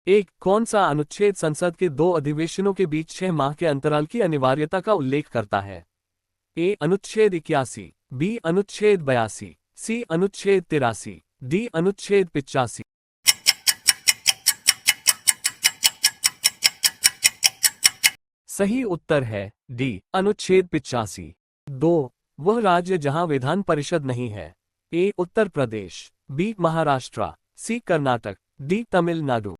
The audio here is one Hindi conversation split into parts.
एक, कौन सा अनुच्छेद संसद के दो अधिवेशनों के बीच 6 माह के अंतराल की अनिवार्यता का उल्लेख करता है? ए अनुच्छेद 81, बी अनुच्छेद 82, सी अनुच्छेद 83, डी अनुच्छेद 85। सही उत्तर है डी अनुच्छेद 85। 2, वह राज्य जहां विधान परिषद नहीं है? ए उत्तर प्रदेश, बी महाराष्ट्र, सी कर्नाटक, डी तमिलनाडु।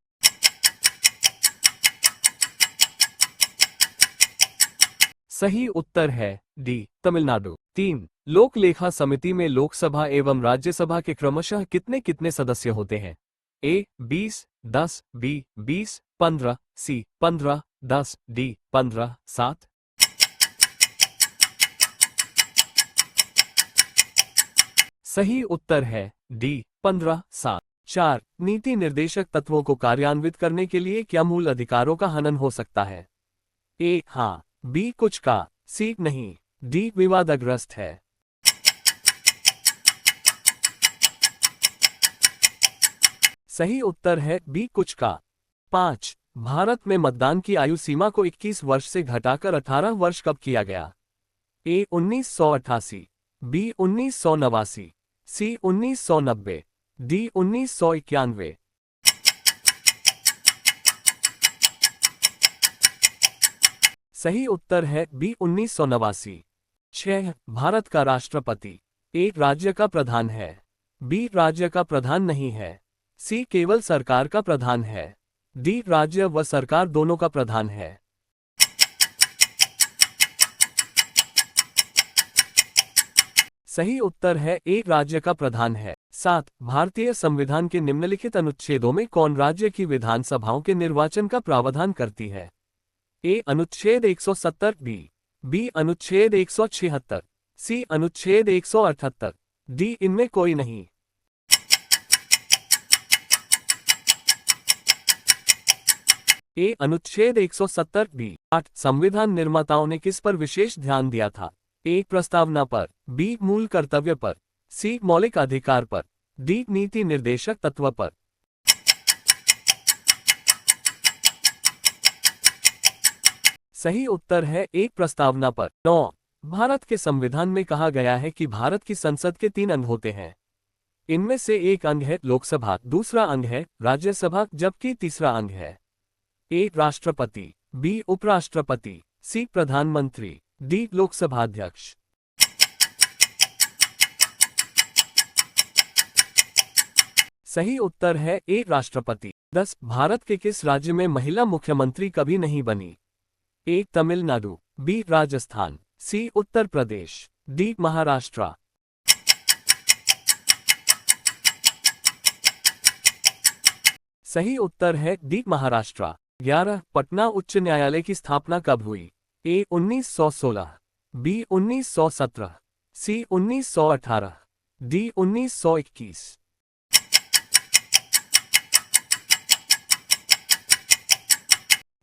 सही उत्तर है डी तमिलनाडु। 3, लोक लेखा समिति में लोकसभा एवं राज्यसभा के क्रमशः कितने कितने सदस्य होते हैं? ए 20, 10, बी 20, 15, सी 15, 10, डी 15, 7। सही उत्तर है डी 15, 7। 4, नीति निर्देशक तत्वों को कार्यान्वित करने के लिए क्या मूल अधिकारों का हनन हो सकता है? ए हाँ, बी कुछ का, सी नहीं, डी विवादग्रस्त है। सही उत्तर है बी कुछ का। 5, भारत में मतदान की आयु सीमा को 21 वर्ष से घटाकर 18 वर्ष कब किया गया? ए 1988, बी 1989, सी 1990, डी 1991। सही उत्तर है बी 1989। 6, भारत का राष्ट्रपति ए राज्य का प्रधान है, बी राज्य का प्रधान नहीं है, सी केवल सरकार का प्रधान है, डी राज्य व सरकार दोनों का प्रधान है। सही उत्तर है ए राज्य का प्रधान है। 7, भारतीय संविधान के निम्नलिखित अनुच्छेदों में कौन राज्य की विधानसभाओं के निर्वाचन का प्रावधान करती है? ए अनुच्छेद 170, बी अनुच्छेद 176, सी अनुच्छेद 178, डी इनमें कोई नहीं। ए अनुच्छेद 170 बी। 8, संविधान निर्माताओं ने किस पर विशेष ध्यान दिया था? ए प्रस्तावना पर, बी मूल कर्तव्य पर, सी मौलिक अधिकार पर, डी नीति निर्देशक तत्व पर। सही उत्तर है एक प्रस्तावना पर। 9, भारत के संविधान में कहा गया है कि भारत की संसद के 3 अंग होते हैं। इनमें से एक अंग है लोकसभा, दूसरा अंग है राज्यसभा, जबकि तीसरा अंग है ए राष्ट्रपति, बी उपराष्ट्रपति, सी प्रधानमंत्री, डी लोकसभा अध्यक्ष। सही उत्तर है ए राष्ट्रपति। 10, भारत के किस राज्य में महिला मुख्यमंत्री कभी नहीं बनी? ए तमिलनाडु, बी राजस्थान, सी उत्तर प्रदेश, डी महाराष्ट्र। सही उत्तर है डी महाराष्ट्र। 11, पटना उच्च न्यायालय की स्थापना कब हुई? ए 1916, बी 1917, सी 1918, डी 1921।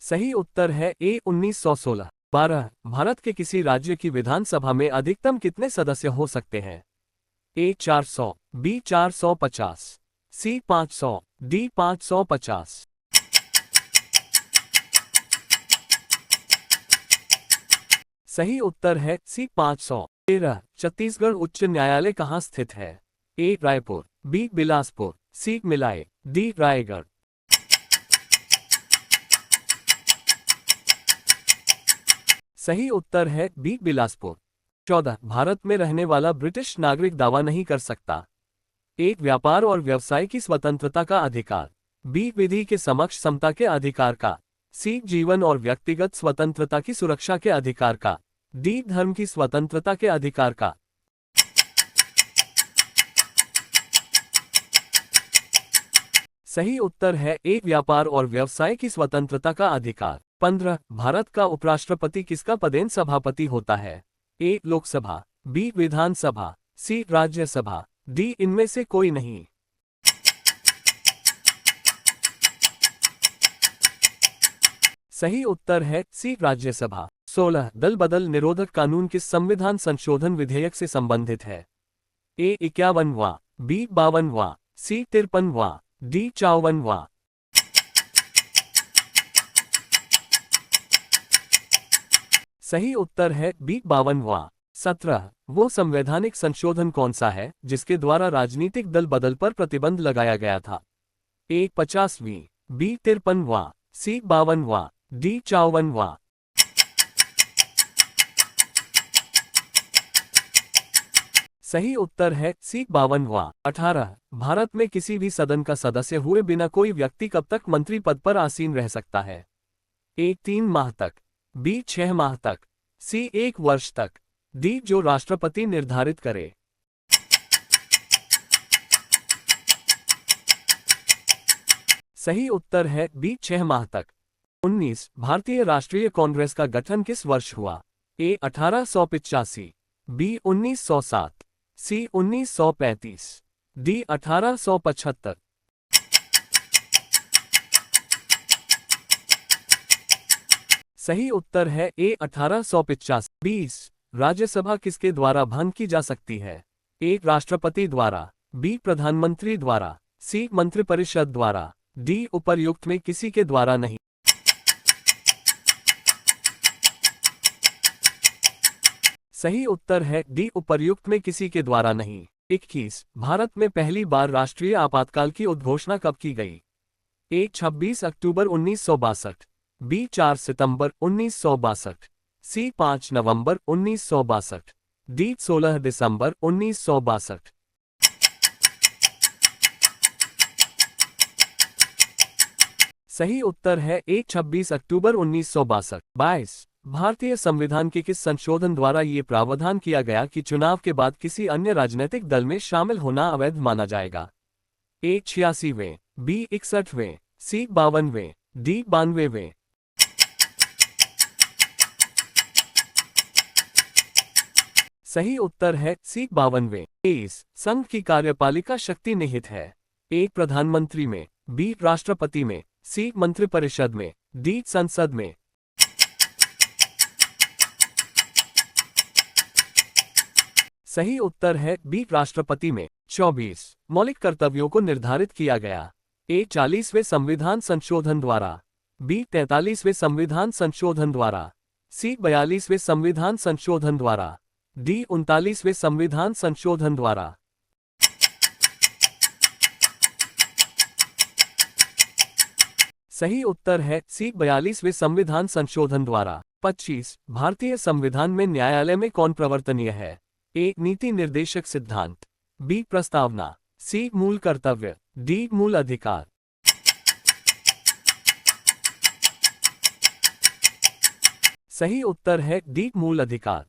सही उत्तर है ए 1916। 12, भारत के किसी राज्य की विधानसभा में अधिकतम कितने सदस्य हो सकते हैं? ए 400, बी 450, सी 500, डी 550। सही उत्तर है सी 500। 13, छत्तीसगढ़ उच्च न्यायालय कहाँ स्थित है? ए रायपुर, बी बिलासपुर, सी भिलाई, डी रायगढ़। सही उत्तर है बी बिलासपुर। 14, भारत में रहने वाला ब्रिटिश नागरिक दावा नहीं कर सकता। ए व्यापार और व्यवसाय की स्वतंत्रता का अधिकार, बी विधि के समक्ष समता के अधिकार का, सी जीवन और व्यक्तिगत स्वतंत्रता की सुरक्षा के अधिकार का, डी धर्म की स्वतंत्रता के अधिकार का। सही उत्तर है ए व्यापार और व्यवसाय की स्वतंत्रता का अधिकार। 15, भारत का उपराष्ट्रपति किसका पदेन सभापति होता है? ए लोकसभा, बी विधानसभा, सी राज्यसभा, डी इनमें से कोई नहीं। सही उत्तर है सी राज्यसभा। 16, दल बदल निरोधक कानून किस संविधान संशोधन विधेयक से संबंधित है? ए 51वां, बी 52वां, सी 53वां, डी 54वां। सही उत्तर है बी 52वां। 17 वो संवैधानिक संशोधन कौन सा है जिसके द्वारा राजनीतिक दल बदल पर प्रतिबंध लगाया गया था? ए 50वीं, बी 53वां, सी 52वां, डी 54वां। सही उत्तर है सी 52वां। 18 भारत में किसी भी सदन का सदस्य हुए बिना कोई व्यक्ति कब तक मंत्री पद पर आसीन रह सकता है? ए 3 माह तक, बी 6 माह तक, सी 1 वर्ष तक, डी जो राष्ट्रपति निर्धारित करे। सही उत्तर है बी 6 माह तक। 19 भारतीय राष्ट्रीय कांग्रेस का गठन किस वर्ष हुआ? ए 1885, बी 1907, सी 1935, डी 1875। सही उत्तर है ए 1885। 20 राज्यसभा किसके द्वारा भंग की जा सकती है? ए राष्ट्रपति द्वारा, बी प्रधानमंत्री द्वारा, सी मंत्रिपरिषद द्वारा, डी उपर्युक्त में किसी के द्वारा नहीं। सही उत्तर है डी उपर्युक्त में किसी के द्वारा नहीं। 21 भारत में पहली बार राष्ट्रीय आपातकाल की उद्घोषणा कब की गई? ए 26 अक्टूबर 1962, बी 4 सितंबर 1962, सी 5 नवंबर 1962, डी 16 दिसंबर 1962। सही उत्तर है ए 26 अक्टूबर 1962। 22 भारतीय संविधान के किस संशोधन द्वारा ये प्रावधान किया गया कि चुनाव के बाद किसी अन्य राजनीतिक दल में शामिल होना अवैध माना जाएगा? ए 86वें, बी 61वें, सी 52वें, डी 92वें। सही उत्तर है सी 52वें। 23 संघ की कार्यपालिका शक्ति निहित है? ए प्रधानमंत्री में, बी राष्ट्रपति में, सी मंत्रिपरिषद में, डी संसद में। सही उत्तर है बी राष्ट्रपति में। 24 मौलिक कर्तव्यों को निर्धारित किया गया? ए 40वें संविधान संशोधन द्वारा, बी 43वें संविधान संशोधन द्वारा, सी 42वें संविधान संशोधन द्वारा, डी 39वें संविधान संशोधन द्वारा। सही उत्तर है सी 42वें संविधान संशोधन द्वारा। 25 भारतीय संविधान में न्यायालय में कौन प्रवर्तनीय है? ए नीति निर्देशक सिद्धांत, बी प्रस्तावना, सी मूल कर्तव्य, डी मूल अधिकार। सही उत्तर है डी मूल अधिकार।